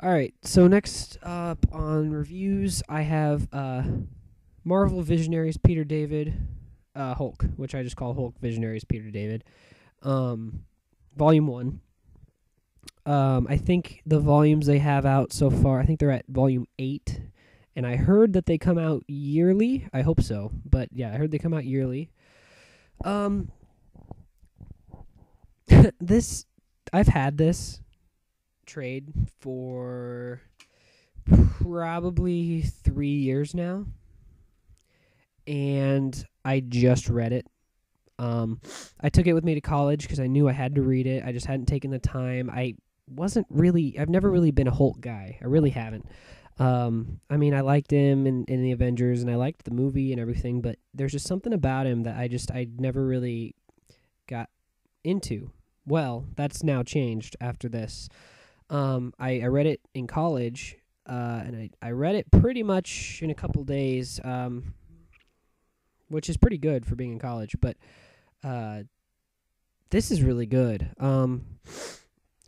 All right, so next up on reviews, I have Marvel Visionaries Peter David, Hulk, which I just call Hulk Visionaries Peter David, um, Volume 1. I think the volumes they have out so far, I think they're at Volume 8, and I heard that they come out yearly. I hope so, but yeah, I heard they come out yearly. Um, this, I've had this trade for probably 3 years now, and I just read it. I took it with me to college because I knew I had to read it. I just hadn't taken the time. I've never really been a Hulk guy. I really haven't. I mean, I liked him in the Avengers, and I liked the movie and everything, but there's just something about him that I never really got into. Well, that's now changed after this. I read it in college, and I read it pretty much in a couple days, which is pretty good for being in college, but this is really good.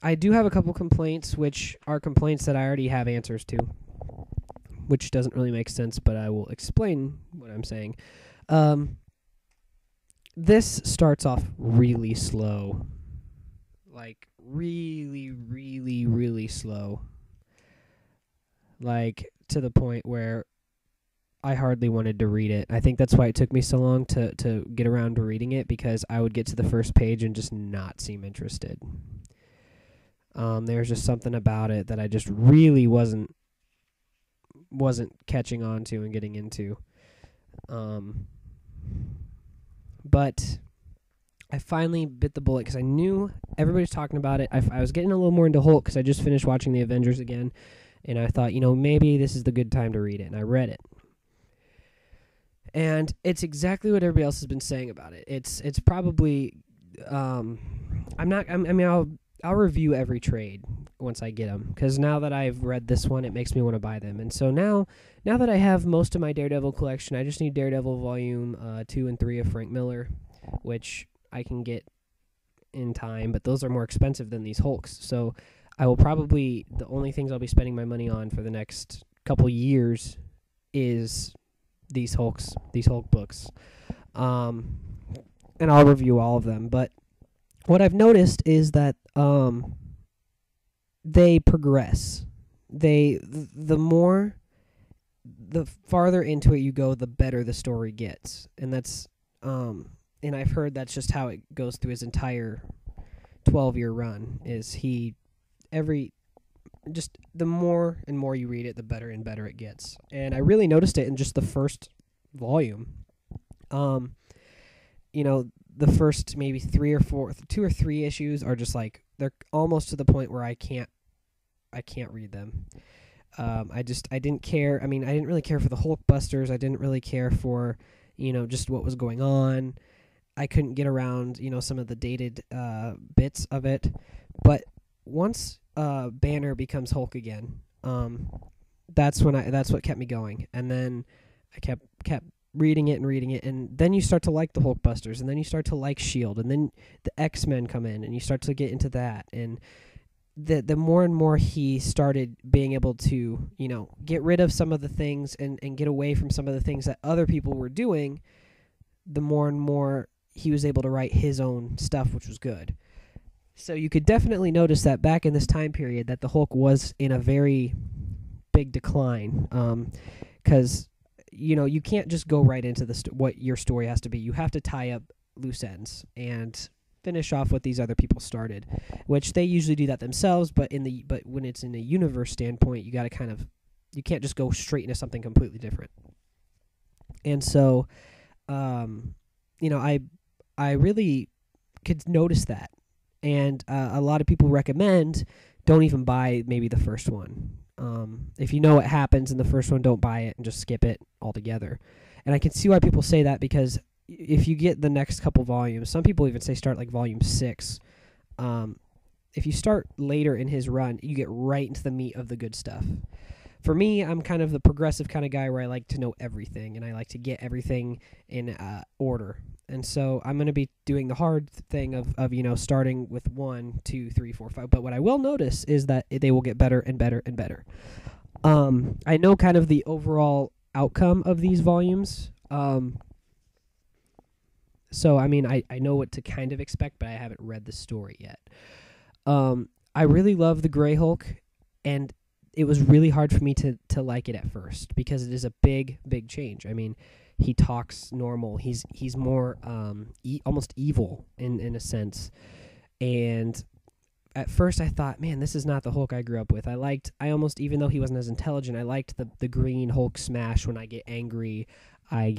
I do have a couple complaints, which are complaints that I already have answers to, which doesn't really make sense, but I will explain what I'm saying. This starts off really slow. Like, really, really, really slow. Like, to the point where I hardly wanted to read it. I think that's why it took me so long to get around to reading it, because I would get to the first page and just not seem interested. There's just something about it that I just really wasn't catching on to and getting into. But I finally bit the bullet because I knew everybody's talking about it. I was getting a little more into Hulk because I just finished watching the Avengers again, and I thought, maybe this is the good time to read it, and I read it. And it's exactly what everybody else has been saying about it. It's probably I'll review every trade once I get them, because now that I've read this one, it makes me want to buy them. And so now that I have most of my Daredevil collection, I just need Daredevil Volume 2 and 3 of Frank Miller, which I can get in time, but those are more expensive than these Hulks. So I will probably, the only things I'll be spending my money on for the next couple years is these Hulk books. And I'll review all of them. But what I've noticed is that they progress. The farther into it you go, the better the story gets. And that's and I've heard that's just how it goes through his entire 12-year run. Is the more and more you read it, the better and better it gets. And I really noticed it in just the first volume. The first maybe 2 or 3 issues are just like, they're almost to the point where I can't read them. I didn't care. I mean, I didn't really care for the Hulkbusters. I didn't really care for, just what was going on. I couldn't get around, some of the dated bits of it. But once Banner becomes Hulk again, that's what kept me going. And then I kept reading it, and then you start to like the Hulkbusters, and then you start to like S.H.I.E.L.D., and then the X-Men come in, and you start to get into that. And the more and more he started being able to, get rid of some of the things and get away from some of the things that other people were doing, the more and more he was able to write his own stuff, which was good. So you could definitely notice that back in this time period that the Hulk was in a very big decline, because you can't just go right into what your story has to be. You have to tie up loose ends and finish off what these other people started, which they usually do that themselves. But when it's in a universe standpoint, you got to you can't just go straight into something completely different. And so, I really could notice that. And a lot of people recommend don't even buy maybe the first one. If you know what happens in the first one, don't buy it and just skip it altogether. And I can see why people say that, because if you get the next couple volumes, some people even say start like volume 6. If you start later in his run, you get right into the meat of the good stuff. for me, I'm kind of the progressive kind of guy where I like to know everything and I like to get everything in order. And so I'm going to be doing the hard thing of starting with 1, 2, 3, 4, 5. But what I will notice is that they will get better and better and better. I know kind of the overall outcome of these volumes. So, I mean, I know what to kind of expect, but I haven't read the story yet. I really love the Grey Hulk, and it was really hard for me to like it at first because it is a big, big change. I mean, he talks normal. He's more almost evil in a sense. And at first I thought, man, this is not the Hulk I grew up with. I almost, even though he wasn't as intelligent, I liked the green Hulk smash. When I get angry, I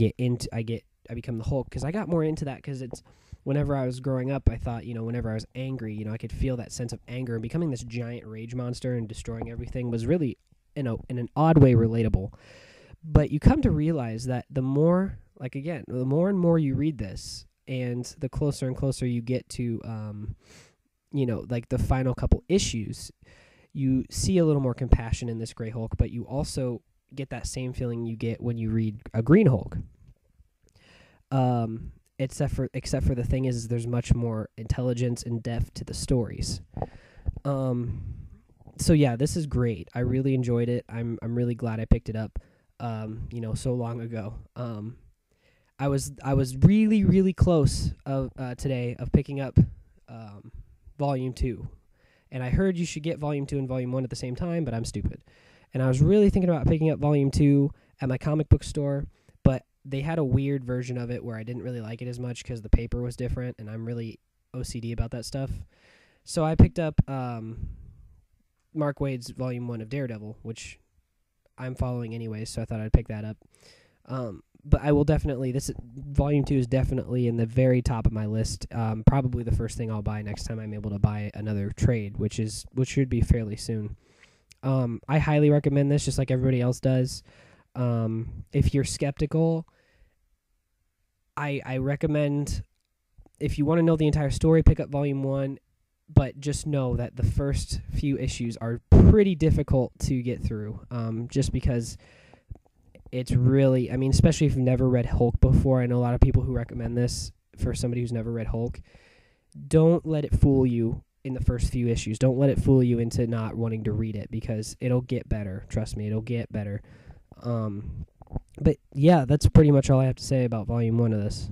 become the Hulk, because I got more into that because it's, whenever I was growing up, I thought, whenever I was angry, I could feel that sense of anger, and becoming this giant rage monster and destroying everything was really, in an odd way, relatable. But you come to realize that the more and more you read this, and the closer and closer you get to, like the final couple issues, you see a little more compassion in this Grey Hulk, but you also get that same feeling you get when you read a Green Hulk. Except for the thing is there's much more intelligence and depth to the stories. So yeah, this is great. I really enjoyed it. I'm really glad I picked it up. So long ago. I was really, really close today of picking up Volume 2. And I heard you should get Volume 2 and Volume 1 at the same time, but I'm stupid. And I was really thinking about picking up Volume 2 at my comic book store, but they had a weird version of it where I didn't really like it as much because the paper was different, and I'm really OCD about that stuff. So I picked up Mark Waid's Volume 1 of Daredevil, which I'm following anyways, so I thought I'd pick that up. But I will definitely, Volume 2 is definitely in the very top of my list. Probably the first thing I'll buy next time I'm able to buy another trade, which should be fairly soon. I highly recommend this, just like everybody else does. If you're skeptical, I recommend, if you want to know the entire story, pick up Volume 1, but just know that the first few issues are pretty difficult to get through, just because it's really, especially if you've never read Hulk before. I know a lot of people who recommend this for somebody who's never read Hulk. Don't let it fool you in the first few issues. Don't let it fool you into not wanting to read it, because it'll get better. Trust me, it'll get better. But yeah, that's pretty much all I have to say about Volume 1 of this.